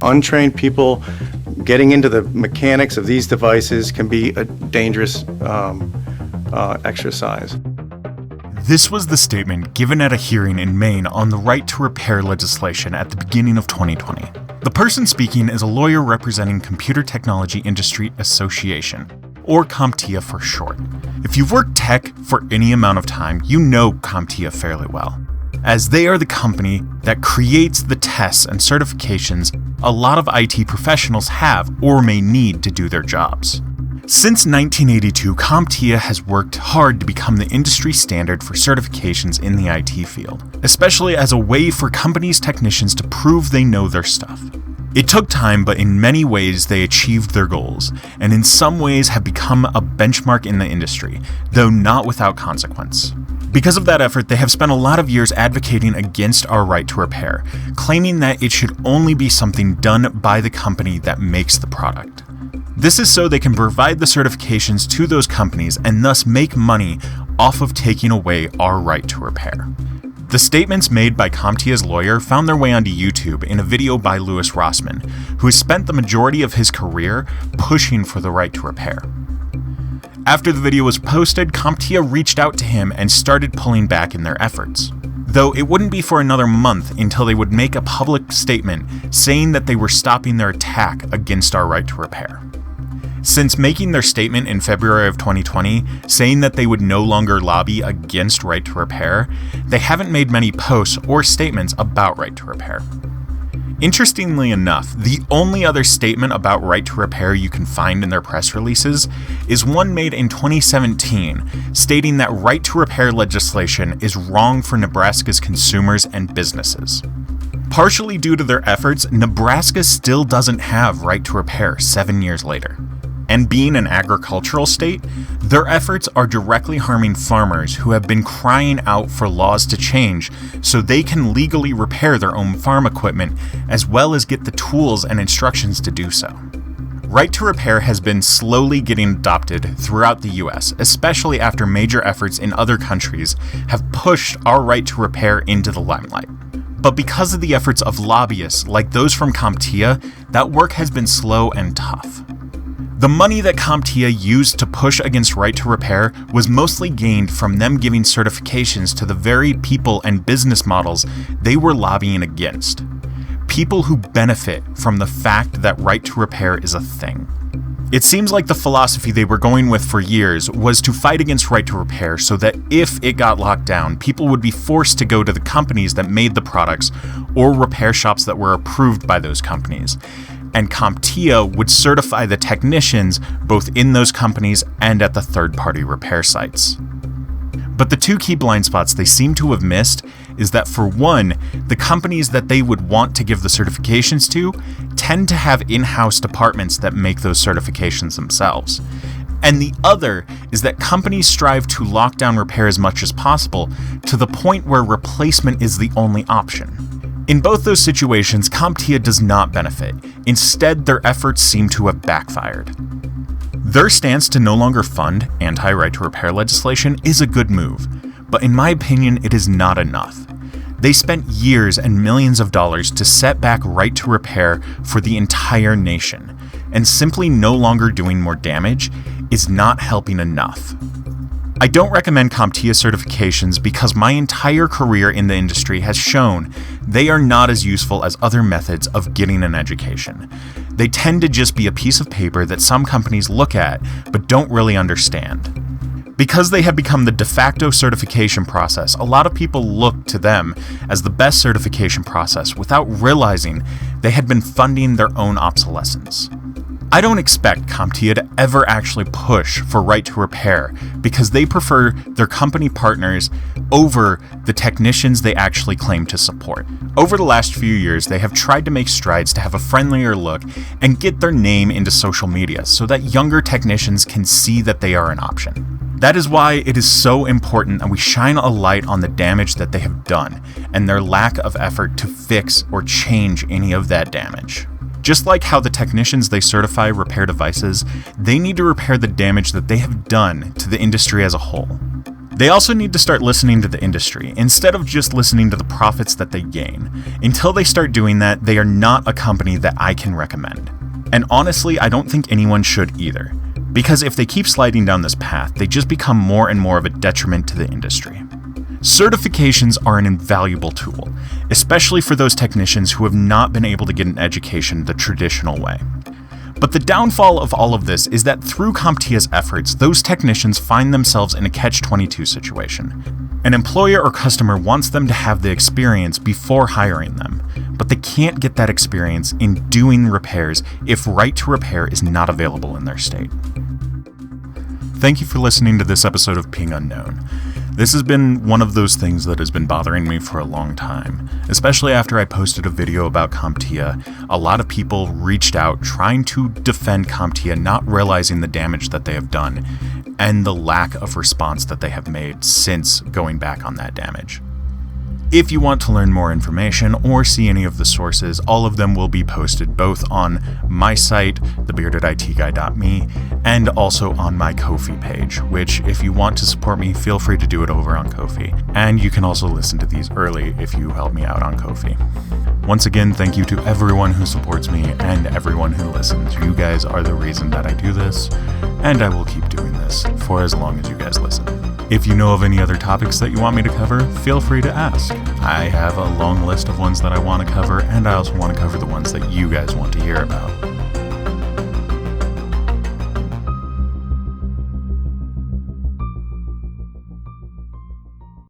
Untrained people getting into the mechanics of these devices can be a dangerous exercise. This was the statement given at a hearing in Maine on the right to repair legislation at the beginning of 2020. The person speaking is a lawyer representing Computer Technology Industry Association, or CompTIA for short. If you've worked tech for any amount of time, you know CompTIA fairly well, as they are the company that creates the tests and certifications a lot of IT professionals have or may need to do their jobs. Since 1982, CompTIA has worked hard to become the industry standard for certifications in the IT field, especially as a way for companies' technicians to prove they know their stuff. It took time, but in many ways they achieved their goals, and in some ways have become a benchmark in the industry, though not without consequence. Because of that effort, they have spent a lot of years advocating against our right to repair, claiming that it should only be something done by the company that makes the product. This is so they can provide the certifications to those companies and thus make money off of taking away our right to repair. The statements made by CompTIA's lawyer found their way onto YouTube in a video by Louis Rossman, who has spent the majority of his career pushing for the right to repair. After the video was posted, CompTIA reached out to him and started pulling back in their efforts. Though it wouldn't be for another month until they would make a public statement saying that they were stopping their attack against our right to repair. Since making their statement in February of 2020, saying that they would no longer lobby against right to repair, they haven't made many posts or statements about right to repair. Interestingly enough, the only other statement about right to repair you can find in their press releases is one made in 2017, stating that right to repair legislation is wrong for Nebraska's consumers and businesses. Partially due to their efforts, Nebraska still doesn't have right to repair 7 years later. And being an agricultural state, their efforts are directly harming farmers who have been crying out for laws to change so they can legally repair their own farm equipment as well as get the tools and instructions to do so. Right to repair has been slowly getting adopted throughout the US, especially after major efforts in other countries have pushed our right to repair into the limelight. But because of the efforts of lobbyists like those from CompTIA, that work has been slow and tough. The money that CompTIA used to push against right to repair was mostly gained from them giving certifications to the very people and business models they were lobbying against. People who benefit from the fact that right to repair is a thing. It seems like the philosophy they were going with for years was to fight against right to repair so that if it got locked down, people would be forced to go to the companies that made the products or repair shops that were approved by those companies. And CompTIA would certify the technicians both in those companies and at the third-party repair sites. But the two key blind spots they seem to have missed is that, for one, the companies that they would want to give the certifications to tend to have in-house departments that make those certifications themselves. And the other is that companies strive to lock down repair as much as possible to the point where replacement is the only option. In both those situations, CompTIA does not benefit. Instead, their efforts seem to have backfired. Their stance to no longer fund anti-right to repair legislation is a good move, but in my opinion, it is not enough. They spent years and millions of dollars to set back right to repair for the entire nation, and simply no longer doing more damage is not helping enough. I don't recommend CompTIA certifications because my entire career in the industry has shown they are not as useful as other methods of getting an education. They tend to just be a piece of paper that some companies look at but don't really understand. Because they have become the de facto certification process, a lot of people look to them as the best certification process without realizing they had been funding their own obsolescence. I don't expect CompTIA to ever actually push for right to repair because they prefer their company partners over the technicians they actually claim to support. Over the last few years, they have tried to make strides to have a friendlier look and get their name into social media so that younger technicians can see that they are an option. That is why it is so important that we shine a light on the damage that they have done and their lack of effort to fix or change any of that damage. Just like how the technicians they certify repair devices, they need to repair the damage that they have done to the industry as a whole. They also need to start listening to the industry, instead of just listening to the profits that they gain. Until they start doing that, they are not a company that I can recommend. And honestly, I don't think anyone should either. Because if they keep sliding down this path, they just become more and more of a detriment to the industry. Certifications are an invaluable tool, especially for those technicians who have not been able to get an education the traditional way. But the downfall of all of this is that through CompTIA's efforts, those technicians find themselves in a catch-22 situation. An employer or customer wants them to have the experience before hiring them, but they can't get that experience in doing repairs if right to repair is not available in their state. Thank you for listening to this episode of Ping Unknown. This has been one of those things that has been bothering me for a long time, especially after I posted a video about CompTIA. A lot of people reached out trying to defend CompTIA, not realizing the damage that they have done and the lack of response that they have made since going back on that damage. If you want to learn more information or see any of the sources, all of them will be posted both on my site, thebeardeditguy.me, and also on my Ko-fi page, which if you want to support me, feel free to do it over on Ko-fi. And you can also listen to these early if you help me out on Ko-fi. Once again, thank you to everyone who supports me and everyone who listens. You guys are the reason that I do this, and I will keep doing this for as long as you guys listen. If you know of any other topics that you want me to cover, feel free to ask. I have a long list of ones that I want to cover, and I also want to cover the ones that you guys want to hear about.